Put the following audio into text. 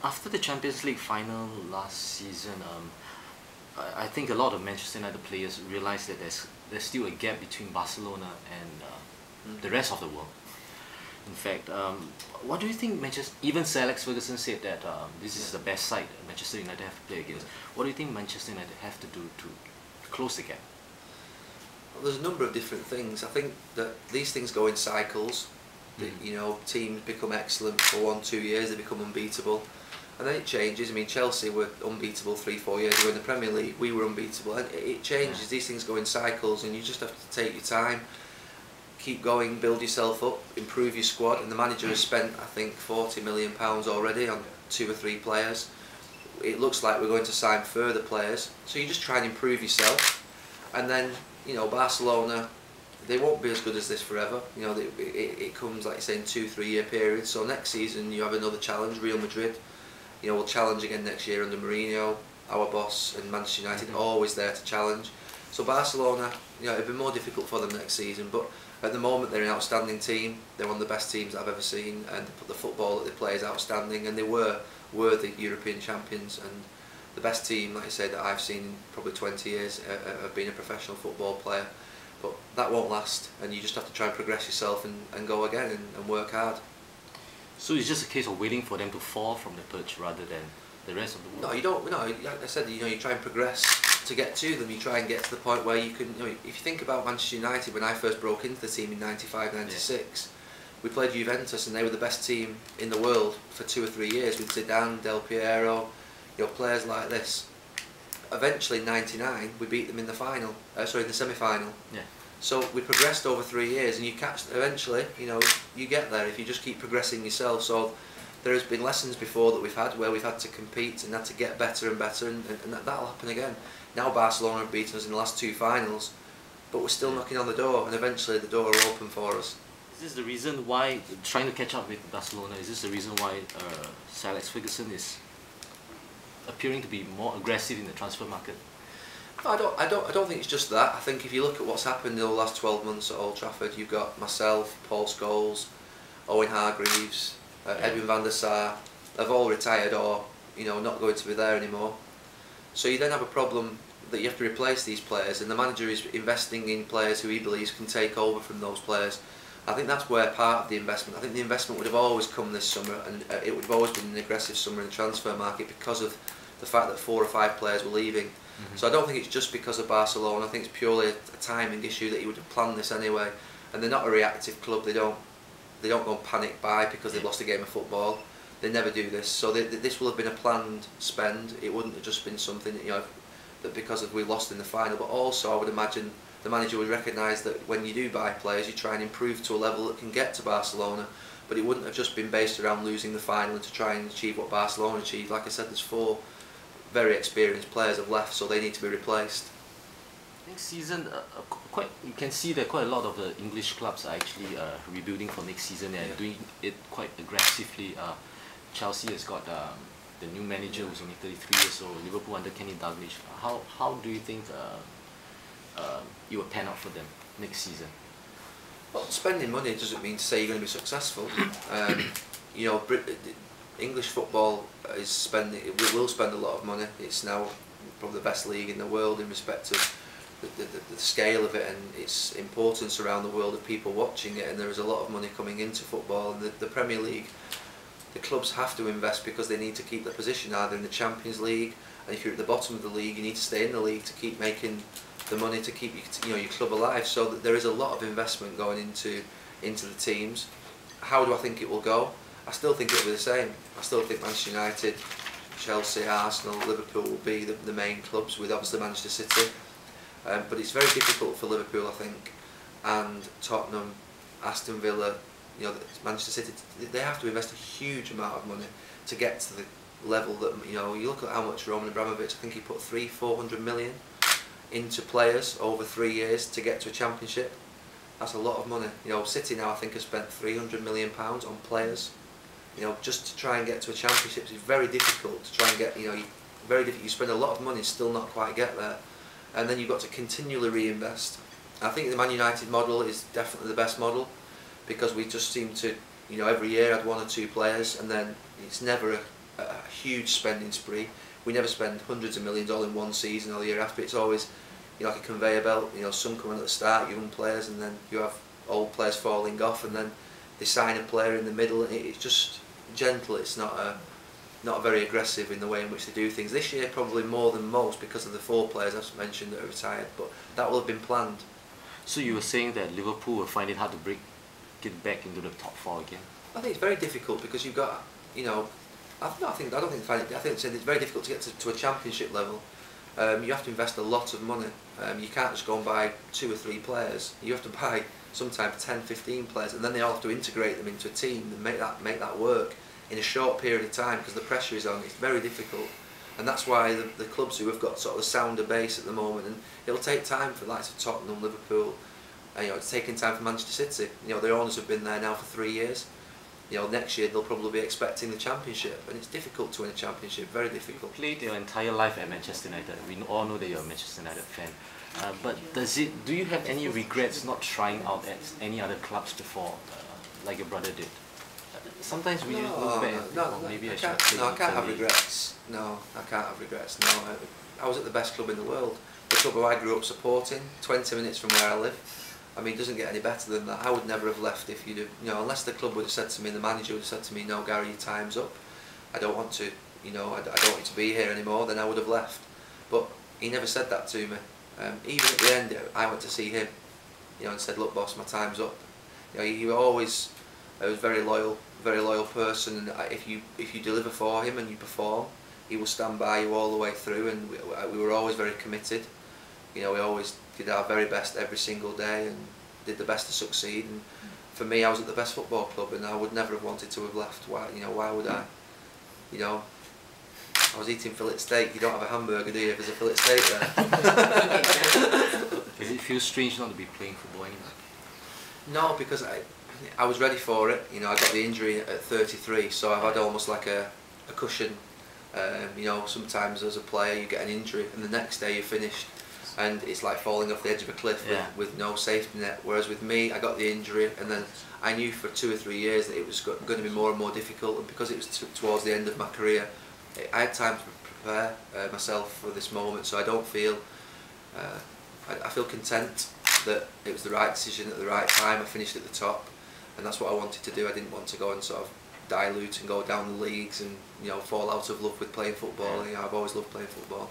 After the Champions League final last season, I think a lot of Manchester United players realised that there's still a gap between Barcelona and the rest of the world. In fact, what do you think even Sir Alex Ferguson said that this is the best side Manchester United have to play against. What do you think Manchester United have to do to close the gap? Well, there's a number of different things. I think that these things go in cycles. You know, teams become excellent for 1-2 years, they become unbeatable, and then it changes. I mean, Chelsea were unbeatable 3-4 years ago in the Premier League. We were unbeatable, and it changes. These things go in cycles, and you just have to take your time, keep going, build yourself up, improve your squad. And the manager has spent, I think, £40 million already on 2 or 3 players. It looks like we're going to sign further players, so you just try and improve yourself. And then, you know, Barcelona, they won't be as good as this forever. You know, it comes, like you say, in 2-3 year periods. So next season you have another challenge. Real Madrid, you know, will challenge again next year under Mourinho, our boss, and Manchester United always there to challenge. So Barcelona, you know, it'll be more difficult for them next season. But at the moment they're an outstanding team. They're one of the best teams I've ever seen, and the football that they play is outstanding. And they were worthy European champions, and the best team, like I say, that I've seen in probably 20 years of being a professional football player. But that won't last, and you just have to try and progress yourself and go again and work hard. So it's just a case of waiting for them to fall from the perch rather than the rest of the world? No, you don't. No, like I said, you know, you try and progress to get to them. You try and get to the point where you can. You know, if you think about Manchester United, when I first broke into the team in '95-96, we played Juventus, and they were the best team in the world for 2 or 3 years with Zidane, Del Piero, you know, players like this. Eventually, in '99, we beat them in the final. Sorry, in the semi-final. Yeah. So we progressed over 3 years, and you catch. Eventually, you know, you get there if you just keep progressing yourself. So there has been lessons before that we've had where we've had to compete and had to get better and better, and that'll happen again. Now Barcelona have beaten us in the last 2 finals, but we're still knocking on the door, and eventually the door will open for us. Is this the reason why trying to catch up with Barcelona? Is this the reason why Sir Alex Ferguson is appearing to be more aggressive in the transfer market? No, I don't think it's just that. I think if you look at what's happened in the last 12 months at Old Trafford, you've got myself, Paul Scholes, Owen Hargreaves, Edwin van der Sar, have all retired or, you know, not going to be there anymore. So you then have a problem that you have to replace these players, and the manager is investing in players who he believes can take over from those players. I think that's where part of the investment. I think the investment would have always come this summer, and it would have always been an aggressive summer in the transfer market because of the fact that 4 or 5 players were leaving. So I don't think it's just because of Barcelona. I think it's purely a timing issue that he would have planned this anyway. And they're not a reactive club. They don't go and panic buy because they've lost a game of football. They never do this. So this will have been a planned spend. It wouldn't have just been something that, you know, that because of we lost in the final. But also, I would imagine the manager would recognise that when you do buy players, you try and improve to a level that can get to Barcelona. But it wouldn't have just been based around losing the final and to try and achieve what Barcelona achieved. Like I said, there's 4 very experienced players have left, so they need to be replaced. Next season, you can see that quite a lot of the English clubs are actually rebuilding for next season and doing it quite aggressively. Chelsea has got the new manager who's only 33 years old. Liverpool under Kenny Dalglish. How do you think it will pan out for them next season? Well, spending money doesn't mean to say you're going to be successful. You know, English football is spending. It will spend a lot of money. It's now probably the best league in the world in respect of the scale of it and its importance around the world of people watching it. And there is a lot of money coming into football. And the Premier League, the clubs have to invest because they need to keep their position either in the Champions League. And if you're at the bottom of the league, you need to stay in the league to keep making the money to keep your club alive. So that there is a lot of investment going into the teams. How do I think it will go? I still think it will be the same. I still think Manchester United, Chelsea, Arsenal, Liverpool will be the main clubs, with obviously Manchester City. But it's very difficult for Liverpool, I think, and Tottenham, Aston Villa, you know, Manchester City. They have to invest a huge amount of money to get to the level that, you know, you look at how much Roman Abramovich, I think he put 300-400 million into players over 3 years to get to a championship. That's a lot of money. You know, City now I think has spent £300 million on players. You know, just to try and get to a championship is very difficult to try and get. You know, very difficult. You spend a lot of money, still not quite get there, and then you've got to continually reinvest. I think the Man United model is definitely the best model because we just seem to, you know, every year add 1 or 2 players, and then it's never a huge spending spree. We never spend hundreds of millions all in one season or the year after. It's always, you know, like a conveyor belt. You know, some come in at the start, young players, and then you have old players falling off, and then they sign a player in the middle, and it's just gentle. It's not very aggressive in the way in which they do things. This year probably more than most because of the 4 players I've mentioned that are retired, but that will have been planned. So you were saying that Liverpool will find it hard to get back into the top 4 again? I think it's very difficult because you've got, you know, I think it's very difficult to get to a championship level. You have to invest a lot of money. You can't just go and buy 2 or 3 players. You have to buy sometimes 10, 15 players, and then they all have to integrate them into a team and make that work in a short period of time because the pressure is on. It's very difficult, and that's why the clubs who have got sort of a sounder base at the moment, and it'll take time for the likes of Tottenham, Liverpool. You know, it's taking time for Manchester City. You know, their owners have been there now for 3 years. You know, next year they'll probably be expecting the championship, and it's difficult to win a championship, very difficult. You played your entire life at Manchester United. We all know that you're a Manchester United fan. But do you have any regrets not trying out at any other clubs before, like your brother did? Sometimes we look back and maybe I can't have regrets. No, I can't have regrets. No, I was at the best club in the world. The club who I grew up supporting, 20 minutes from where I live. I mean, it doesn't get any better than that. I would never have left if you'd have, you know, unless the club would have said to me, the manager would have said to me, no, Gary, your time's up. I don't want to, you know, I don't want you to be here anymore. Then I would have left. But he never said that to me. Even at the end, I went to see him, you know, and said, look, boss, my time's up. You know, he was very loyal person, and if you deliver for him and you perform, he will stand by you all the way through. And we were always very committed. You know, we always did our very best every single day and did the best to succeed. And for me, I was at the best football club, and I would never have wanted to have left. Why? You know, why would I? You know, I was eating fillet steak. You don't have a hamburger, do you? If there's a fillet steak there. Does it feel strange not to be playing football anymore? No, because I was ready for it. You know, I got the injury at 33, so I've had almost like a cushion. You know, sometimes as a player you get an injury, and the next day you're finished. And it's like falling off the edge of a cliff with no safety net. Whereas with me, I got the injury, and then I knew for 2 or 3 years that it was going to be more and more difficult. And because it was towards the end of my career, I had time to prepare myself for this moment. So I don't feel, I feel content that it was the right decision at the right time. I finished at the top, and that's what I wanted to do. I didn't want to go and sort of dilute and go down the leagues and, you know, fall out of love with playing football. You know, I've always loved playing football.